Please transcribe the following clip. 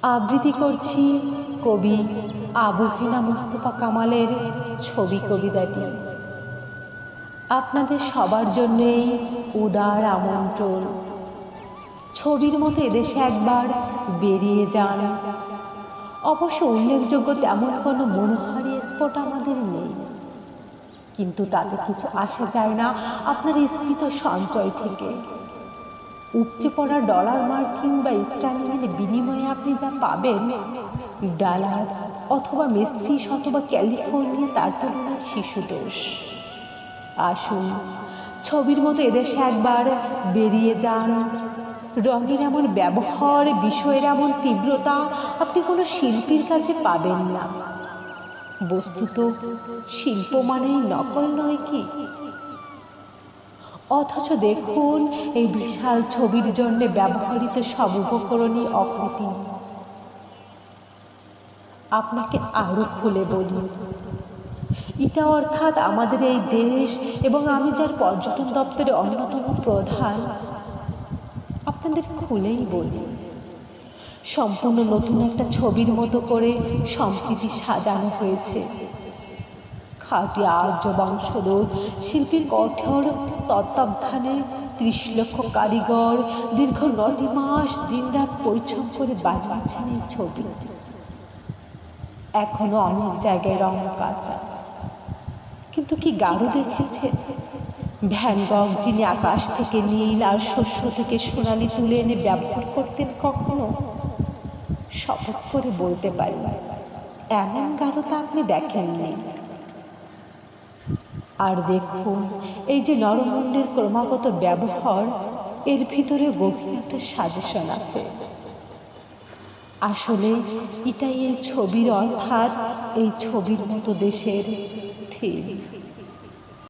আবৃত্তি করছি কবি আবু হেনা মুস্তফা কামালের ছবি কবিতাটি। আপনাদের সবার জন্যেই উদার আমন্ত্রণ। ছবির মতো এদেশে একবার বেরিয়ে যান। অবশ্য উল্লেখযোগ্য তেমন কোনো মনোহারী স্পট আমাদের নেই, কিন্তু তাতে কিছু আসা যায় না আপনার স্ফীত সঞ্চয় থেকে। উপচে পড়া ডলার মার্কিং বা স্টার্লিংয়ের বিনিময়ে আপনি যা পাবেন, ডালাস অথবা মেসফিস অথবা ক্যালিফোর্নিয়া তার তুলনায় শিশুদোষ। আসুন, ছবির মতো এদেশে একবার বেরিয়ে যান। রঙের এমন ব্যবহার, বিষয়ের এমন তীব্রতা আপনি কোনো শিল্পীর কাছে পাবেন না। বস্তুত শিল্প মানেই নকল নয় কি? অথচ দেখুন এই বিশাল ছবির জন্য ব্যবহৃত সব উপকরণই অকৃত্রিম। আপনাকে আরো খুলে বলি, এটা অর্থাৎ আমাদের এই দেশ এবং আমি যার পর্যটন দপ্তরে অন্যতম প্রধান, আপনাদের খুলেই বলি, সম্পূর্ণ নতুন একটা ছবির মতো করে সম্প্রীতি সাজানো হয়েছে। খাঁটি আর্য বংশোদ্ভূত শিল্পীর কঠোর তত্ত্বাবধানে ৩০ লক্ষ কারিগর দীর্ঘ ৯টি মাস দিনরাত পরিশ্রম করে বানিয়েছেন এই ছবি। এখনো অনেক জায়গায় রং কাঁচা, কিন্তু কি গাঢ় দেখেছে? ভ্যান গগ যিনি আকাশ থেকে নীল আর শস্য থেকে সোনালি তুলে এনে ব্যবহার করতেন, কখনো শপথ করে বলতে পারি এমন গাঢ়তা আপনি দেখেননি। আর দেখুন এই যে নরমুণ্ডের ক্রমাগত ব্যবহার, এর ভিতরে গভীর একটা সাজেশন আছে। আসলে এটাই এই ছবির অর্থাৎ এই ছবির মতো দেশের থিম।